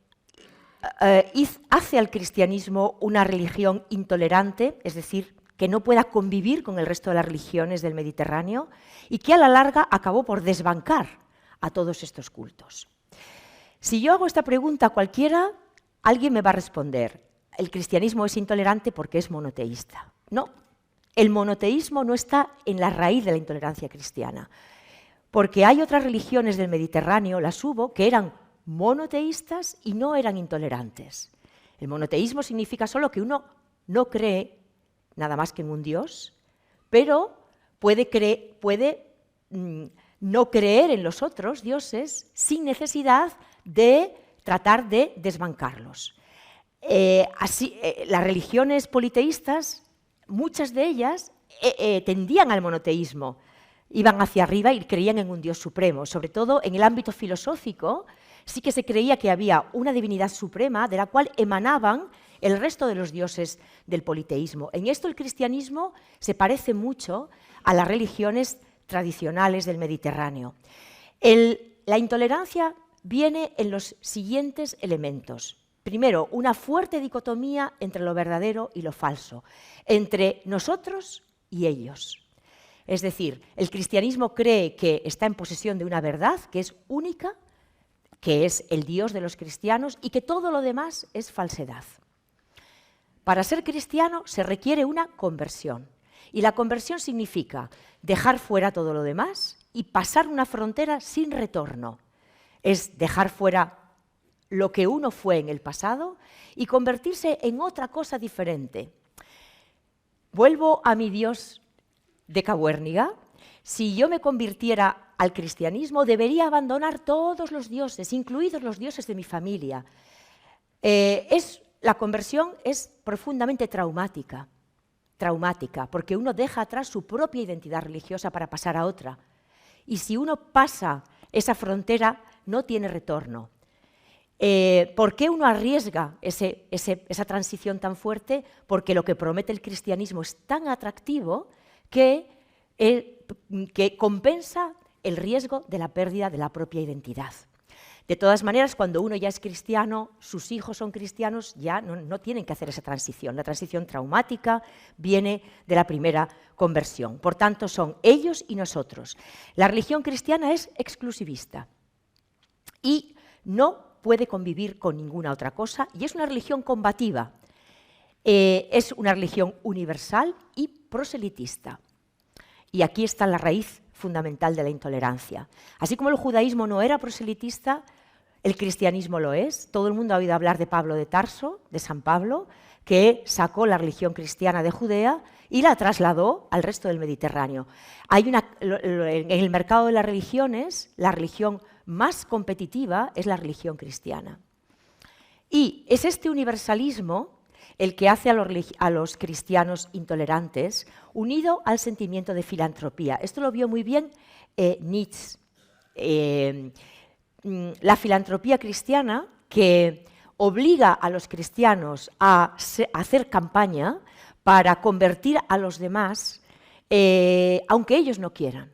hace al cristianismo una religión intolerante, es decir, que no pueda convivir con el resto de las religiones del Mediterráneo y que a la larga acabó por desbancar a todos estos cultos? Si yo hago esta pregunta a cualquiera, alguien me va a responder: el cristianismo es intolerante porque es monoteísta. No. El monoteísmo no está en la raíz de la intolerancia cristiana, porque hay otras religiones del Mediterráneo, las hubo, que eran monoteístas y no eran intolerantes. El monoteísmo significa solo que uno no cree nada más que en un Dios, pero puede no creer en los otros dioses sin necesidad de tratar de desbancarlos. Las religiones politeístas, muchas de ellas tendían al monoteísmo, iban hacia arriba y creían en un Dios supremo. Sobre todo en el ámbito filosófico sí que se creía que había una divinidad suprema de la cual emanaban el resto de los dioses del politeísmo. En esto el cristianismo se parece mucho a las religiones tradicionales del Mediterráneo. La intolerancia viene en los siguientes elementos. Primero, una fuerte dicotomía entre lo verdadero y lo falso, entre nosotros y ellos. Es decir, el cristianismo cree que está en posesión de una verdad que es única, que es el Dios de los cristianos, y que todo lo demás es falsedad. Para ser cristiano se requiere una conversión, y la conversión significa dejar fuera todo lo demás y pasar una frontera sin retorno. Es dejar fuera lo que uno fue en el pasado y convertirse en otra cosa diferente. Vuelvo a mi Dios de Cabuérniga. Si yo me convirtiera al cristianismo, debería abandonar todos los dioses, incluidos los dioses de mi familia. La conversión es profundamente traumática, porque uno deja atrás su propia identidad religiosa para pasar a otra. Y si uno pasa esa frontera, no tiene retorno. ¿Por qué uno arriesga esa transición tan fuerte? Porque lo que promete el cristianismo es tan atractivo que compensa el riesgo de la pérdida de la propia identidad. De todas maneras, cuando uno ya es cristiano, sus hijos son cristianos, ya no tienen que hacer esa transición. La transición traumática viene de la primera conversión. Por tanto, son ellos y nosotros. La religión cristiana es exclusivista y no puede convivir con ninguna otra cosa, y es una religión combativa. Es una religión universal y proselitista. Y aquí está la raíz fundamental de la intolerancia. Así como el judaísmo no era proselitista, el cristianismo lo es. Todo el mundo ha oído hablar de Pablo de Tarso, de San Pablo, que sacó la religión cristiana de Judea y la trasladó al resto del Mediterráneo. En el mercado de las religiones, la religión más competitiva es la religión cristiana. Y es este universalismo el que hace a los cristianos intolerantes, unido al sentimiento de filantropía. Esto lo vio muy bien Nietzsche. La filantropía cristiana, que obliga a los cristianos a hacer campaña para convertir a los demás, aunque ellos no quieran.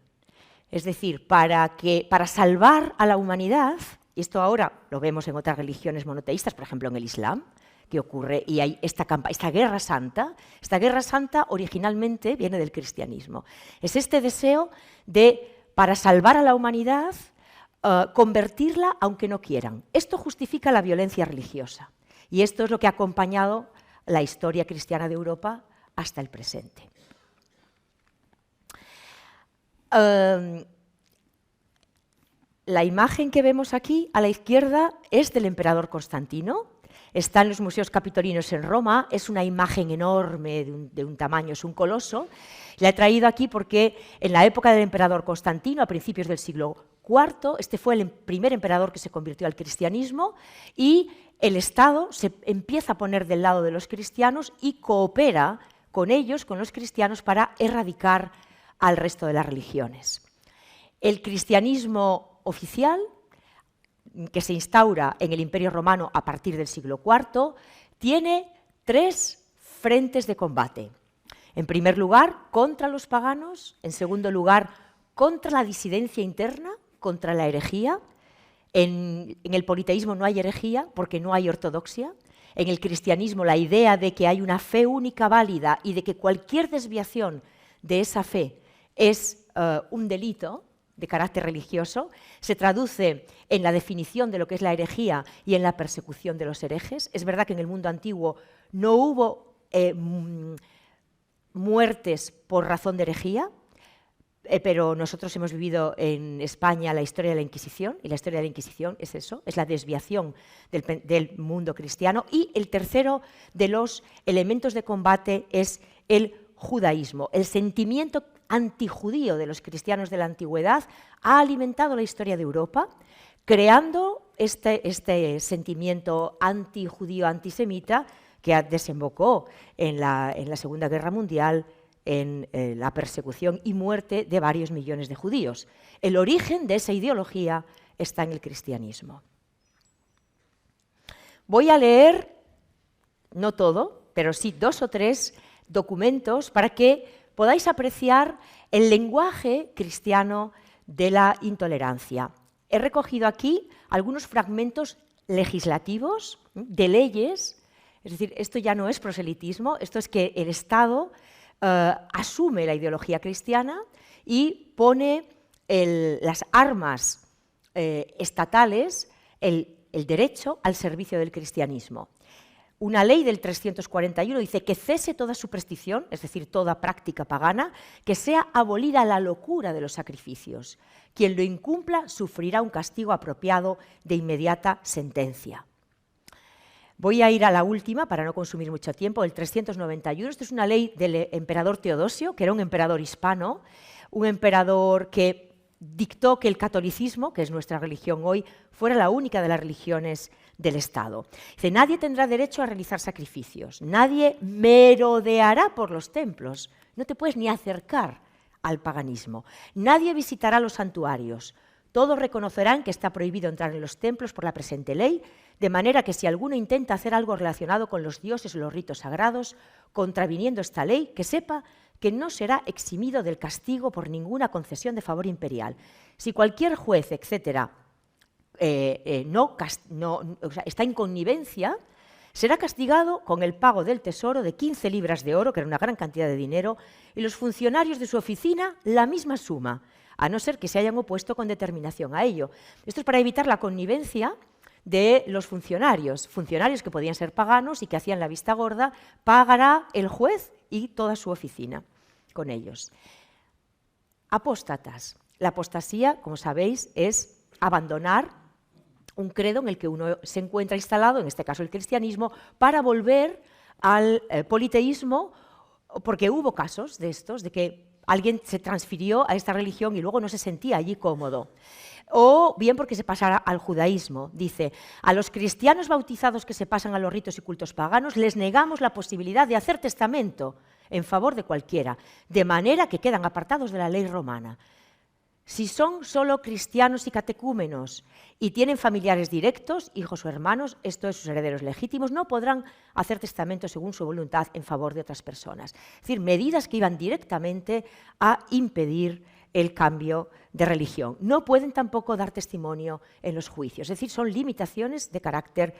Es decir, para salvar a la humanidad, y esto ahora lo vemos en otras religiones monoteístas, por ejemplo en el Islam, que ocurre, y hay esta guerra santa. Esta guerra santa originalmente viene del cristianismo. Es este deseo de, para salvar a la humanidad, convertirla aunque no quieran. Esto justifica la violencia religiosa, y esto es lo que ha acompañado la historia cristiana de Europa hasta el presente. La imagen que vemos aquí a la izquierda es del emperador Constantino. Está en los museos capitolinos en Roma, es una imagen enorme de un tamaño, es un coloso. La he traído aquí porque en la época del emperador Constantino, a principios del siglo IV, este fue el primer emperador que se convirtió al cristianismo, y el Estado se empieza a poner del lado de los cristianos y coopera con ellos, con los cristianos, para erradicar al resto de las religiones. El cristianismo oficial, que se instaura en el Imperio Romano a partir del siglo IV, tiene 3 frentes de combate. En primer lugar, contra los paganos. En segundo lugar, contra la disidencia interna, contra la herejía. En el politeísmo no hay herejía porque no hay ortodoxia. En el cristianismo, la idea de que hay una fe única válida y de que cualquier desviación de esa fe es un delito de carácter religioso, se traduce en la definición de lo que es la herejía y en la persecución de los herejes. Es verdad que en el mundo antiguo no hubo muertes por razón de herejía, pero nosotros hemos vivido en España la historia de la Inquisición, y la historia de la Inquisición es eso, es la desviación del mundo cristiano. Y el tercero de los elementos de combate es el judaísmo. El sentimiento antijudío de los cristianos de la antigüedad ha alimentado la historia de Europa, creando este sentimiento antijudío, antisemita, que desembocó en la Segunda Guerra Mundial, en la persecución y muerte de varios millones de judíos. El origen de esa ideología está en el cristianismo. Voy a leer, no todo, pero sí 2 o 3 documentos para que podáis apreciar el lenguaje cristiano de la intolerancia. He recogido aquí algunos fragmentos legislativos de leyes, es decir, esto ya no es proselitismo, esto es que el Estado asume la ideología cristiana y pone las armas estatales, el derecho al servicio del cristianismo. Una ley del 341 dice que cese toda superstición, es decir, toda práctica pagana, que sea abolida la locura de los sacrificios. Quien lo incumpla sufrirá un castigo apropiado de inmediata sentencia. Voy a ir a la última para no consumir mucho tiempo, el 391. Esto es una ley del emperador Teodosio, que era un emperador hispano, un emperador que dictó que el catolicismo, que es nuestra religión hoy, fuera la única de las religiones del Estado. Dice, nadie tendrá derecho a realizar sacrificios, nadie merodeará por los templos, no te puedes ni acercar al paganismo, nadie visitará los santuarios, todos reconocerán que está prohibido entrar en los templos por la presente ley, de manera que si alguno intenta hacer algo relacionado con los dioses o los ritos sagrados, contraviniendo esta ley, que sepa que no será eximido del castigo por ninguna concesión de favor imperial. Si cualquier juez, etcétera, está en connivencia, será castigado con el pago del tesoro de 15 libras de oro, que era una gran cantidad de dinero, y los funcionarios de su oficina la misma suma, a no ser que se hayan opuesto con determinación a ello. Esto es para evitar la connivencia de los funcionarios que podían ser paganos y que hacían la vista gorda. Pagará el juez y toda su oficina con ellos. Apóstatas. La apostasía, como sabéis, es abandonar un credo en el que uno se encuentra instalado, en este caso el cristianismo, para volver al politeísmo, porque hubo casos de estos, de que alguien se transfirió a esta religión y luego no se sentía allí cómodo. O bien porque se pasara al judaísmo. Dice, a los cristianos bautizados que se pasan a los ritos y cultos paganos les negamos la posibilidad de hacer testamento en favor de cualquiera, de manera que quedan apartados de la ley romana. Si son solo cristianos y catecúmenos y tienen familiares directos, hijos o hermanos, esto es, sus herederos legítimos, no podrán hacer testamento según su voluntad en favor de otras personas. Es decir, medidas que iban directamente a impedir el cambio de religión. No pueden tampoco dar testimonio en los juicios, es decir, son limitaciones de carácter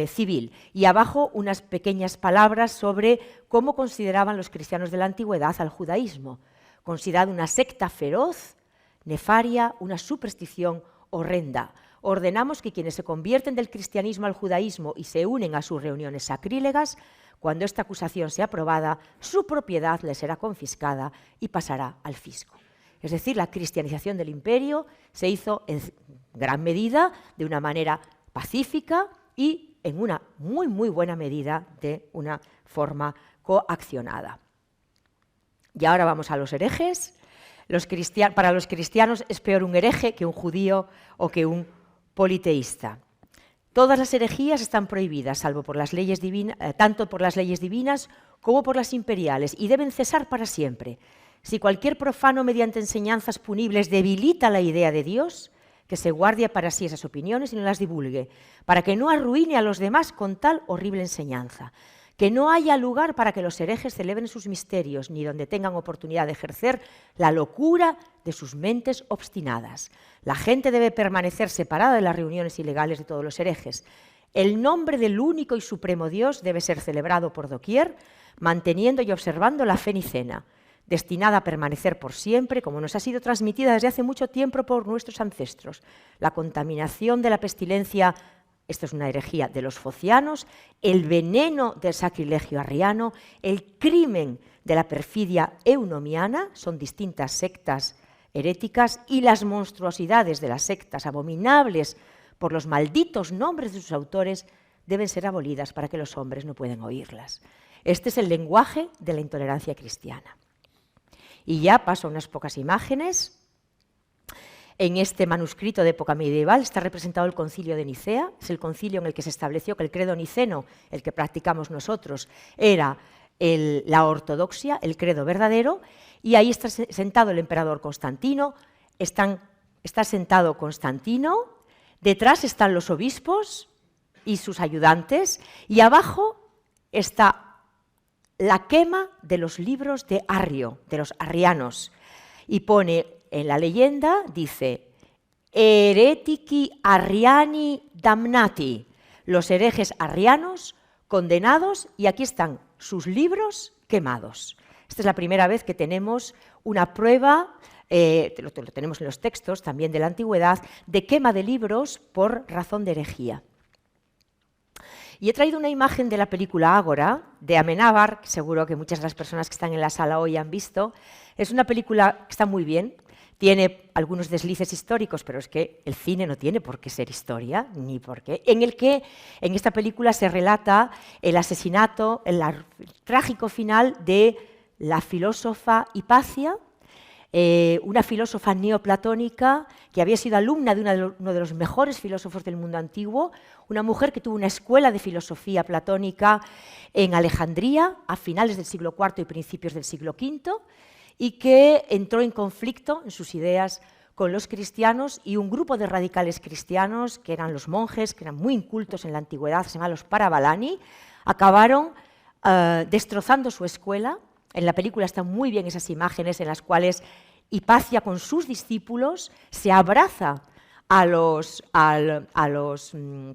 civil. Y abajo unas pequeñas palabras sobre cómo consideraban los cristianos de la antigüedad al judaísmo. Considerado una secta feroz, nefaria, una superstición horrenda. Ordenamos que quienes se convierten del cristianismo al judaísmo y se unen a sus reuniones sacrílegas, cuando esta acusación sea aprobada, su propiedad les será confiscada y pasará al fisco. Es decir, la cristianización del imperio se hizo en gran medida de una manera pacífica y en una muy, muy buena medida de una forma coaccionada. Y ahora vamos a los herejes. Para los cristianos es peor un hereje que un judío o que un politeísta. Todas las herejías están prohibidas, salvo por las leyes divinas, tanto por las leyes divinas como por las imperiales, y deben cesar para siempre. Si cualquier profano mediante enseñanzas punibles debilita la idea de Dios, que se guarde para sí esas opiniones y no las divulgue, para que no arruine a los demás con tal horrible enseñanza. Que no haya lugar para que los herejes celebren sus misterios, ni donde tengan oportunidad de ejercer la locura de sus mentes obstinadas. La gente debe permanecer separada de las reuniones ilegales de todos los herejes. El nombre del único y supremo Dios debe ser celebrado por doquier, manteniendo y observando la fe nicena, destinada a permanecer por siempre, como nos ha sido transmitida desde hace mucho tiempo por nuestros ancestros. La contaminación de la pestilencia, esto es una herejía, de los focianos, el veneno del sacrilegio arriano, el crimen de la perfidia eunomiana, son distintas sectas heréticas, y las monstruosidades de las sectas abominables por los malditos nombres de sus autores deben ser abolidas para que los hombres no puedan oírlas. Este es el lenguaje de la intolerancia cristiana. Y ya paso a unas pocas imágenes. En este manuscrito de época medieval está representado el concilio de Nicea, es el concilio en el que se estableció que el credo niceno, el que practicamos nosotros, era la ortodoxia, el credo verdadero, y ahí está sentado el emperador Constantino, está sentado Constantino, detrás están los obispos y sus ayudantes, y abajo está la quema de los libros de Arrio, de los arrianos, y pone en la leyenda, dice, heretici arriani damnati, los herejes arrianos condenados, y aquí están sus libros quemados. Esta es la primera vez que tenemos una prueba, lo tenemos en los textos también de la antigüedad, de quema de libros por razón de herejía. Y he traído una imagen de la película Ágora, de Amenábar, que seguro que muchas de las personas que están en la sala hoy han visto. Es una película que está muy bien, tiene algunos deslices históricos, pero es que el cine no tiene por qué ser historia, ni por qué. En esta película se relata el asesinato, el trágico final de la filósofa Hipatia, una filósofa neoplatónica que había sido alumna de uno de los mejores filósofos del mundo antiguo, una mujer que tuvo una escuela de filosofía platónica en Alejandría a finales del siglo IV y principios del siglo V, y que entró en conflicto en sus ideas con los cristianos, y un grupo de radicales cristianos, que eran los monjes, que eran muy incultos en la antigüedad, se llamaban los Parabalani, acabaron destrozando su escuela. En la película están muy bien esas imágenes en las cuales Hipatia con sus discípulos se abraza a los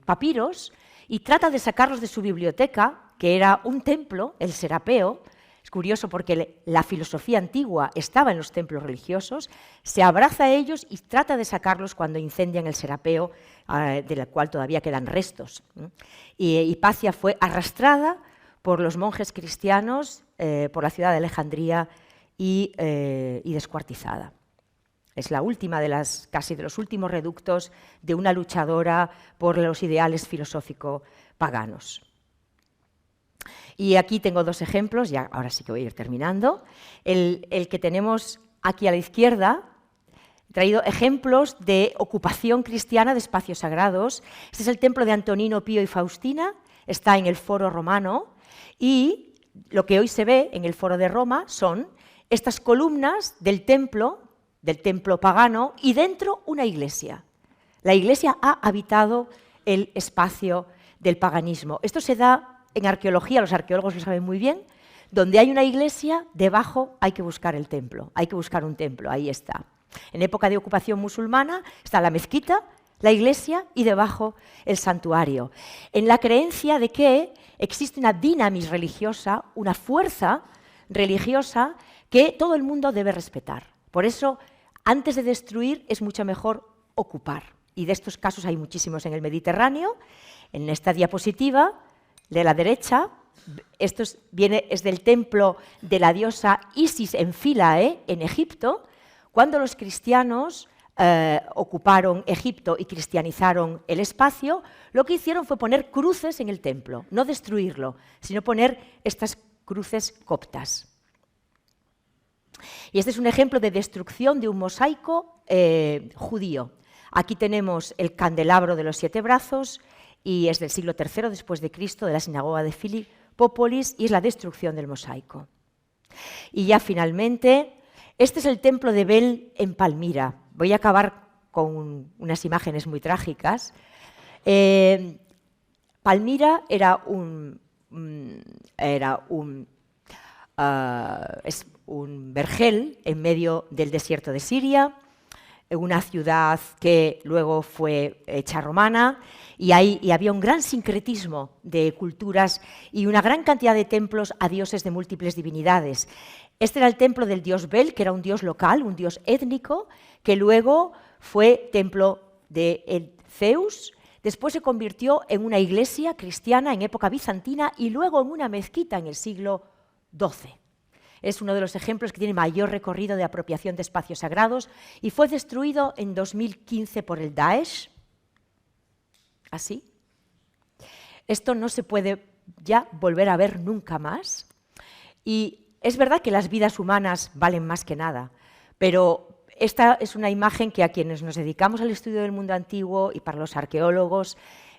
papiros y trata de sacarlos de su biblioteca, que era un templo, el Serapeo. Es curioso porque la filosofía antigua estaba en los templos religiosos, se abraza a ellos y trata de sacarlos cuando incendian el Serapeo, del cual todavía quedan restos. Y Hipatia fue arrastrada por los monjes cristianos por la ciudad de Alejandría y descuartizada. Es la última casi de los últimos reductos de una luchadora por los ideales filosóficos paganos. Y aquí tengo dos ejemplos, ya ahora sí que voy a ir terminando. El que tenemos aquí a la izquierda, he traído ejemplos de ocupación cristiana de espacios sagrados. Este es el templo de Antonino Pío y Faustina, está en el Foro Romano, y lo que hoy se ve en el Foro de Roma son estas columnas del templo pagano, y dentro una iglesia. La iglesia ha habitado el espacio del paganismo. Esto se da en arqueología, los arqueólogos lo saben muy bien. Donde hay una iglesia, debajo hay que buscar el templo, hay que buscar un templo, ahí está. En época de ocupación musulmana está la mezquita, la iglesia y debajo el santuario. En la creencia de que existe una dinamis religiosa, una fuerza religiosa que todo el mundo debe respetar. Por eso, antes de destruir, es mucho mejor ocupar. Y de estos casos hay muchísimos en el Mediterráneo. En esta diapositiva de la derecha, esto es del templo de la diosa Isis en Philae, en Egipto, cuando los cristianos ocuparon Egipto y cristianizaron el espacio. Lo que hicieron fue poner cruces en el templo, no destruirlo, sino poner estas cruces coptas. Y este es un ejemplo de destrucción de un mosaico judío. Aquí tenemos el candelabro de los 7 brazos, y es del siglo III después de Cristo, de la sinagoga de Filipópolis, y es la destrucción del mosaico. Y ya finalmente, este es el templo de Bel en Palmira. Voy a acabar con unas imágenes muy trágicas. Palmira era un vergel en medio del desierto de Siria, una ciudad que luego fue hecha romana, y había un gran sincretismo de culturas y una gran cantidad de templos a dioses de múltiples divinidades. Este era el templo del dios Bel, que era un dios local, un dios étnico, que luego fue templo de Zeus. Después se convirtió en una iglesia cristiana en época bizantina y luego en una mezquita en el siglo XII. Es uno de los ejemplos que tiene mayor recorrido de apropiación de espacios sagrados y fue destruido en 2015 por el Daesh. Así. Esto no se puede ya volver a ver nunca más. Y es verdad que las vidas humanas valen más que nada, pero esta es una imagen que a quienes nos dedicamos al estudio del mundo antiguo y para los arqueólogos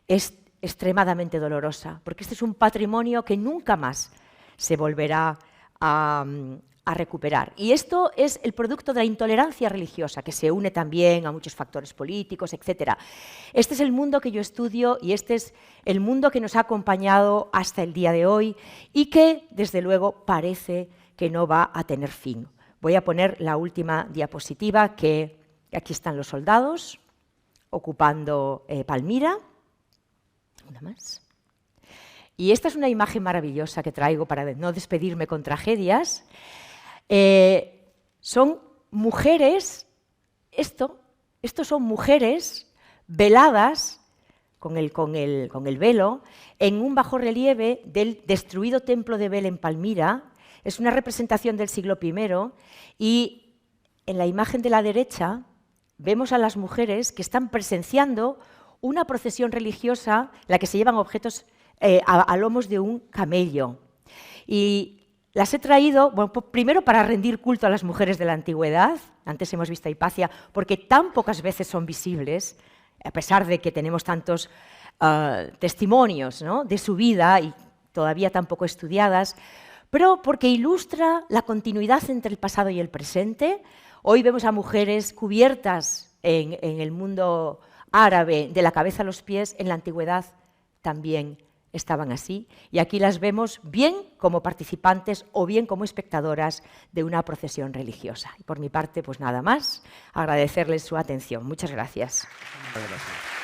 es extremadamente dolorosa, porque este es un patrimonio que nunca más se volverá a recuperar. Y esto es el producto de la intolerancia religiosa, que se une también a muchos factores políticos, etc. Este es el mundo que yo estudio y este es el mundo que nos ha acompañado hasta el día de hoy y que, desde luego, parece que no va a tener fin. Voy a poner la última diapositiva, que aquí están los soldados ocupando Palmira. Una más. Y esta es una imagen maravillosa que traigo para no despedirme con tragedias. Son mujeres, estos son mujeres veladas con el velo en un bajorrelieve del destruido templo de Bel en Palmira. Es una representación del siglo I y en la imagen de la derecha vemos a las mujeres que están presenciando una procesión religiosa en la que se llevan objetos a lomos de un camello. Y las he traído, bueno, primero para rendir culto a las mujeres de la antigüedad. Antes hemos visto a Hipatia, porque tan pocas veces son visibles, a pesar de que tenemos tantos testimonios, ¿no?, de su vida y todavía tan poco estudiadas, pero porque ilustra la continuidad entre el pasado y el presente. Hoy vemos a mujeres cubiertas en el mundo árabe de la cabeza a los pies, en la antigüedad también estaban así, y aquí las vemos bien como participantes o bien como espectadoras de una procesión religiosa. Y por mi parte, pues nada más, agradecerles su atención. Muchas gracias. Muchas gracias.